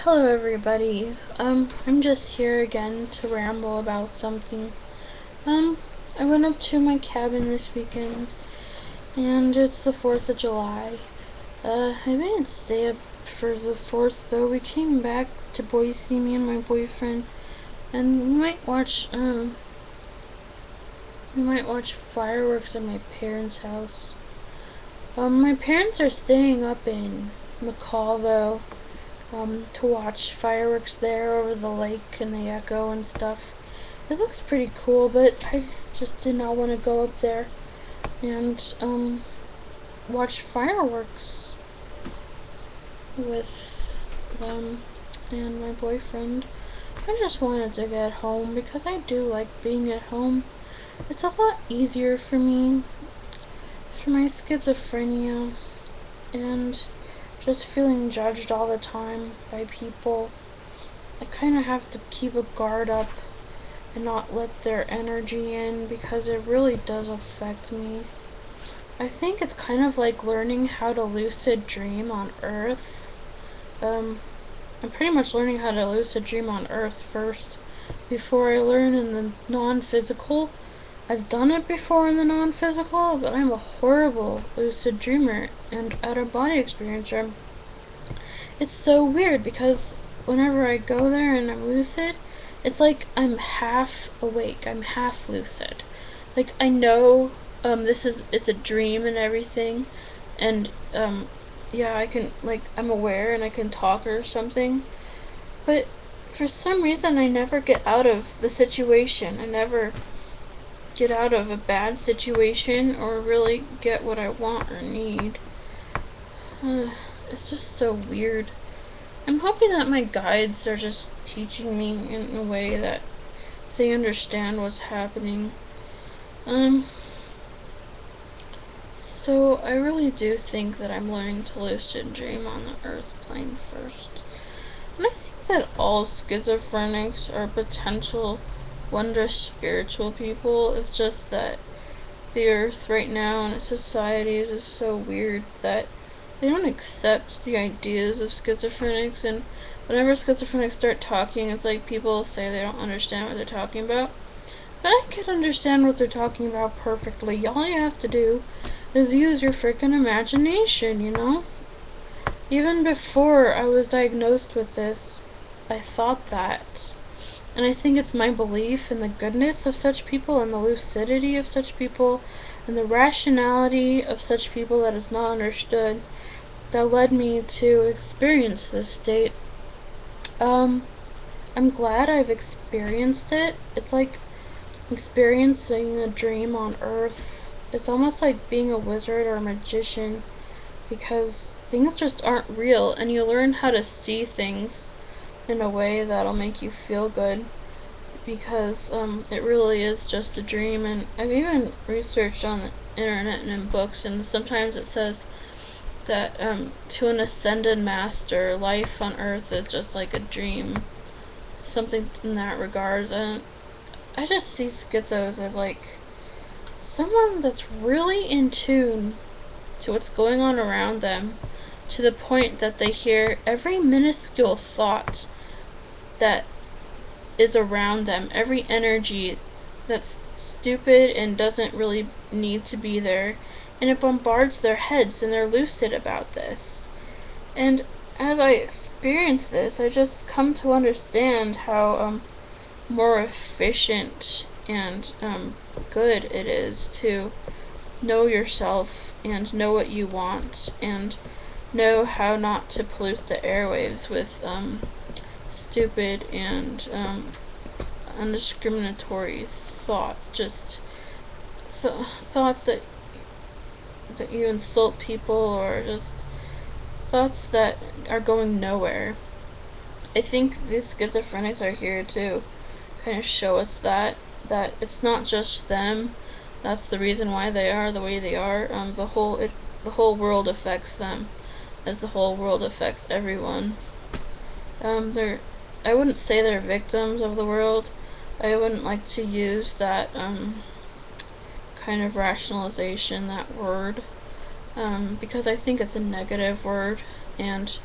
Hello everybody. I'm just here again to ramble about something. Um, I went up to my cabin this weekend, and it's the 4th of July. I didn't stay up for the 4th though. We came back to Boise, me and my boyfriend, and we might watch fireworks at my parents' house. My parents are staying up in McCall though. To watch fireworks there over the lake and the echo and stuff. It looks pretty cool, but I just did not want to go up there and watch fireworks with them and my boyfriend. I just wanted to get home because I do like being at home. It's a lot easier for me for my schizophrenia and just feeling judged all the time by people. I kind of have to keep a guard up and not let their energy in because it really does affect me. I think it's kind of like learning how to lucid dream on Earth. I'm pretty much learning how to lucid dream on Earth first before I learn in the non-physical. I've done it before in the non-physical, but I'm a horrible lucid dreamer and out-of-body experiencer. It's so weird because whenever I go there and I'm lucid, it's like I'm half awake, I'm half lucid. Like I know it's a dream and everything, and yeah, I can, like, I'm aware and I can talk or something, but for some reason I never get out of the situation. I never get out of a bad situation or really get what I want or need. It's just so weird. I'm hoping that my guides are just teaching me in a way that they understand what's happening. So I really do think that I'm learning to lucid dream on the earth plane first. And I think that all schizophrenics are potential wondrous spiritual people. It's just that the earth right now and its societies is so weird that they don't accept the ideas of schizophrenics, and whenever schizophrenics start talking, it's like people say they don't understand what they're talking about. But I can understand what they're talking about perfectly. All you have to do is use your frickin' imagination, you know? Even before I was diagnosed with this, I thought that. And I think it's my belief in the goodness of such people and the lucidity of such people and the rationality of such people that is not understood that led me to experience this state. I'm glad I've experienced it. It's like experiencing a dream on Earth. It's almost like being a wizard or a magician because things just aren't real and you learn how to see things in a way that'll make you feel good because it really is just a dream. And I've even researched on the internet and in books, and sometimes it says that to an ascended master, life on Earth is just like a dream, something in that regards. And I just see schizos as like someone that's really in tune to what's going on around them, to the point that they hear every minuscule thought that is around them, every energy that's stupid and doesn't really need to be there, and it bombards their heads, and they're lucid about this. And as I experience this, I just come to understand how more efficient and good it is to know yourself and know what you want and know how not to pollute the airwaves with stupid and undiscriminatory thoughts, just thoughts that you insult people, or just thoughts that are going nowhere. I think these schizophrenics are here to kind of show us that it's not just them. That's the reason why they are the way they are. The whole world affects them, as the whole world affects everyone. I wouldn't say they're victims of the world. I wouldn't like to use that kind of rationalization, that word, because I think it's a negative word, and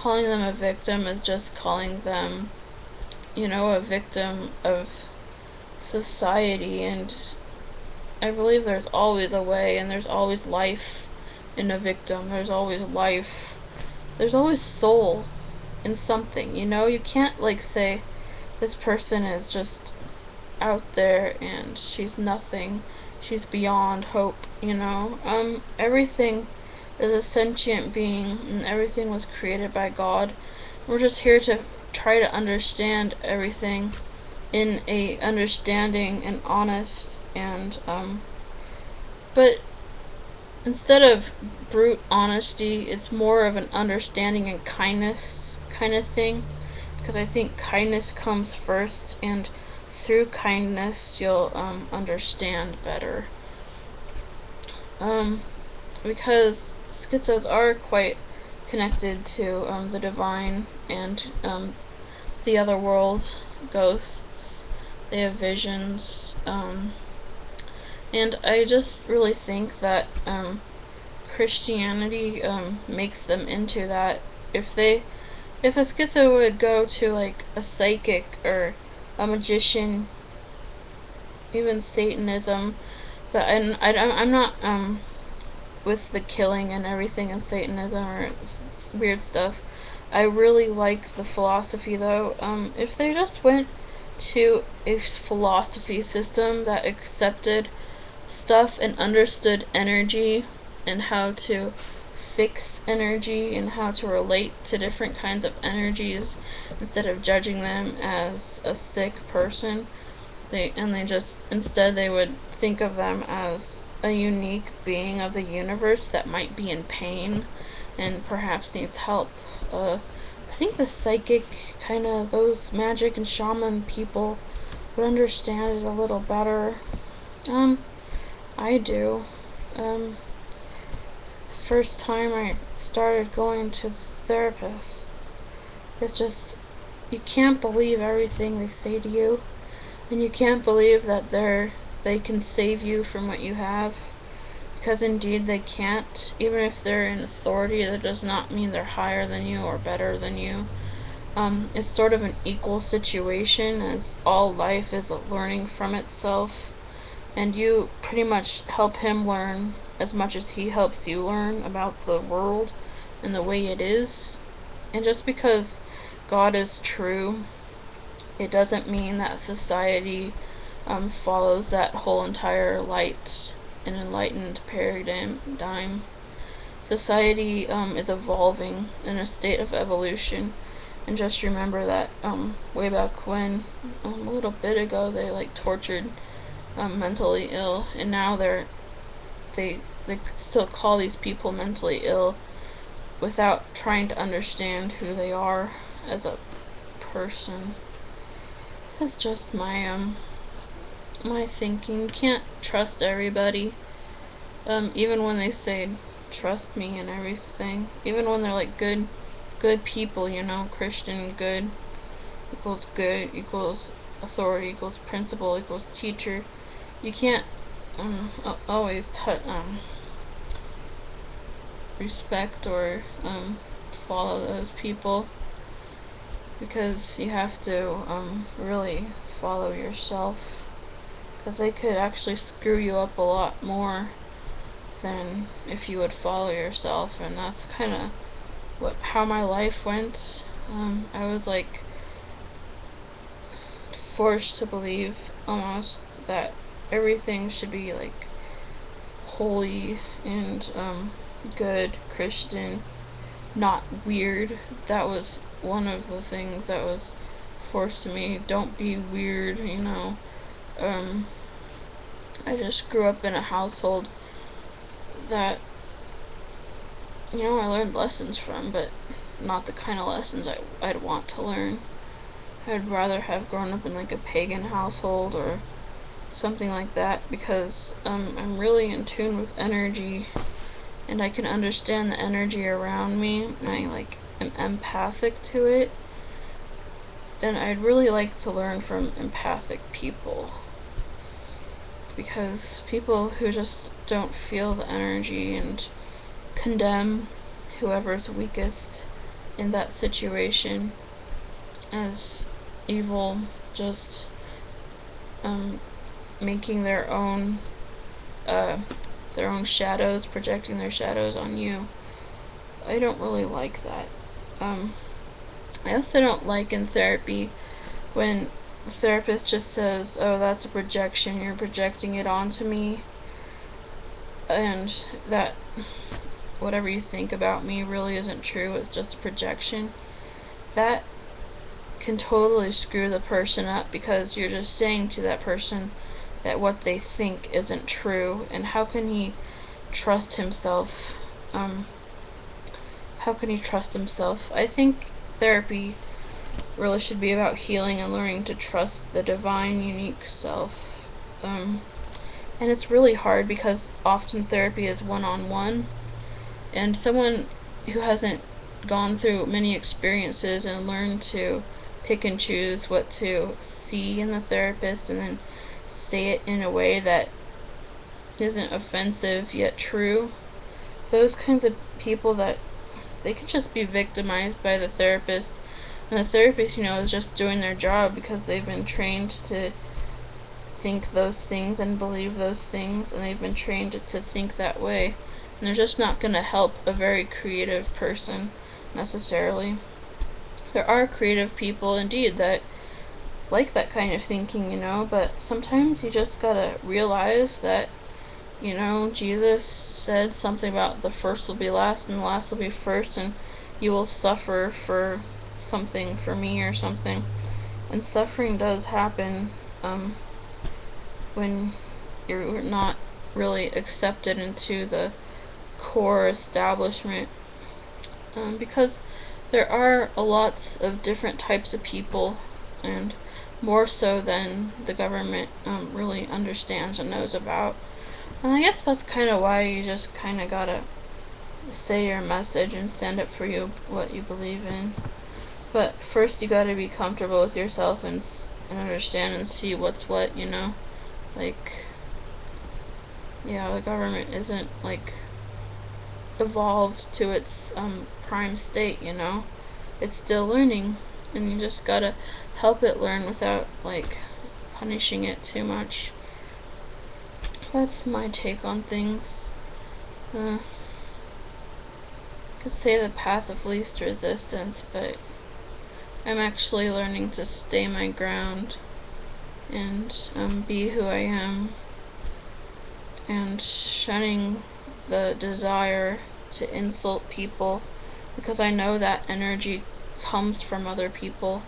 calling them a victim is just calling them, a victim of society. And I believe there's always a way, and there's always life in a victim. There's always life. There's always soul in something, You can't, say this person is just out there and she's nothing. She's beyond hope, Everything is a sentient being, and everything was created by God. We're just here to try to understand everything in a understanding and honest and but instead of brute honesty, it's more of an understanding and kindness kind of thing, because I think kindness comes first, and through kindness you'll understand better. Because schizos are quite connected to the divine and the other world, ghosts. They have visions, and I just really think that Christianity makes them into that. If a schizo would go to a psychic or a magician, even Satanism, but I'm not with the killing and everything in Satanism or weird stuff. I really like the philosophy though. If they just went to a philosophy system that accepted stuff and understood energy and how to fix energy and how to relate to different kinds of energies instead of judging them as a sick person, instead they would think of them as a unique being of the universe that might be in pain and perhaps needs help. I think the psychic those magic and shaman people would understand it a little better. I do. The first time I started going to the therapist, it's just, you can't believe everything they say to you, and you can't believe that they can save you from what you have, because indeed they can't. Even if they're in authority, that does not mean they're higher than you or better than you. It's sort of an equal situation, as all life is learning from itself, and you pretty much help him learn as much as he helps you learn about the world and the way it is. And just because God is true, it doesn't mean that society follows that whole entire light and enlightened paradigm. Society is evolving in a state of evolution, and just remember that way back when, a little bit ago, they tortured mentally ill, and now they still call these people mentally ill without trying to understand who they are as a person. This is just my my thinking. You can't trust everybody, even when they say trust me and everything, even when they're good people, Christian. Good equals authority equals principal equals teacher. You can't always respect or follow those people, because you have to really follow yourself, because they could actually screw you up a lot more than if you would follow yourself. And that's kind of how my life went. I was forced to believe almost that everything should be holy and good Christian, not weird. That was one of the things that was forced to me. Don't be weird, I just grew up in a household that I learned lessons from, but not the kind of lessons I'd want to learn. I'd rather have grown up in a pagan household or something like that, because I'm really in tune with energy, and I can understand the energy around me, and I am empathic to it. And I'd really like to learn from empathic people, because people who just don't feel the energy and condemn whoever's weakest, in that situation as evil, just making uh, their own shadows, projecting their shadows on you. I don't really like that. I also don't like in therapy when the therapist just says, "Oh, that's a projection. You're projecting it onto me," and that whatever you think about me really isn't true. It's just a projection. That can totally screw the person up, because you're just saying to that person that what they think isn't true, and how can he trust himself? How can he trust himself? I think therapy really should be about healing and learning to trust the divine, unique self. And it's really hard because often therapy is one-on-one, and someone who hasn't gone through many experiences and learned to pick and choose what to see in the therapist and then say it in a way that isn't offensive yet true, those kinds of people, that they can just be victimized by the therapist, and the therapist, is just doing their job because they've been trained to think those things and believe those things, and they've been trained to think that way, and they're just not going to help a very creative person necessarily. There are creative people indeed that like that kind of thinking, but sometimes you just gotta realize that, Jesus said something about the first will be last and the last will be first, and you will suffer for something, for me or something. And suffering does happen when you're not really accepted into the core establishment, because there are a lots of different types of people, and more so than the government really understands and knows about. And I guess that's kind of why you just kind of gotta say your message and stand up for what you believe in. But first you gotta be comfortable with yourself and understand and see what's what, Like, yeah, the government isn't, like, evolved to its prime state, It's still learning, and you just gotta help it learn without, like, punishing it too much. That's my take on things. I could say the path of least resistance, but I'm actually learning to stay my ground and be who I am, and shunning the desire to insult people, because I know that energy comes from other people.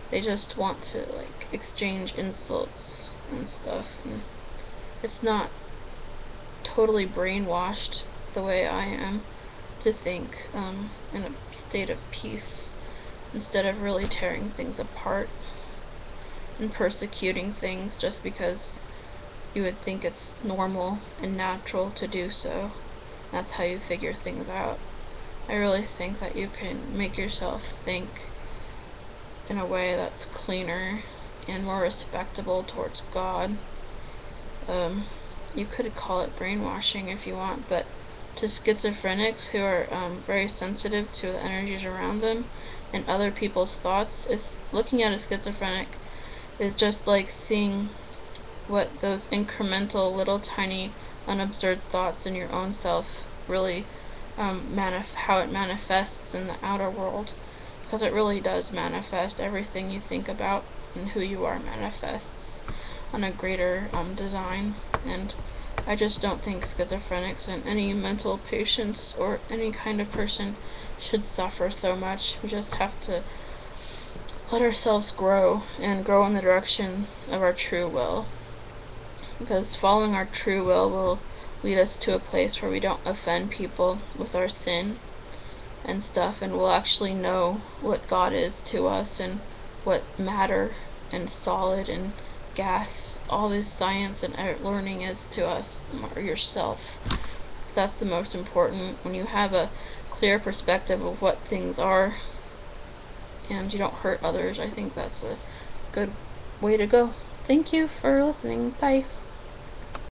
They just want to, like, exchange insults and stuff, and it's not totally brainwashed the way I am to think in a state of peace, instead of really tearing things apart and persecuting things just because you would think it's normal and natural to do so. That's how you figure things out. I really think that you can make yourself think in a way that's cleaner and more respectable towards God. You could call it brainwashing if you want, but to schizophrenics who are very sensitive to the energies around them and other people's thoughts, it's looking at a schizophrenic is just like seeing what those incremental, little, tiny, unobserved thoughts in your own self really how it manifests in the outer world, because it really does manifest. Everything you think about and who you are manifests on a greater design. And I just don't think schizophrenics and any mental patients or any kind of person should suffer so much. We just have to let ourselves grow and grow in the direction of our true will, because following our true will lead us to a place where we don't offend people with our sin and stuff, and we'll actually know what God is to us and what matter and solid and gas, all this science and learning is to us, or yourself. So that's the most important. When you have a clear perspective of what things are and you don't hurt others, I think that's a good way to go. Thank you for listening. Bye.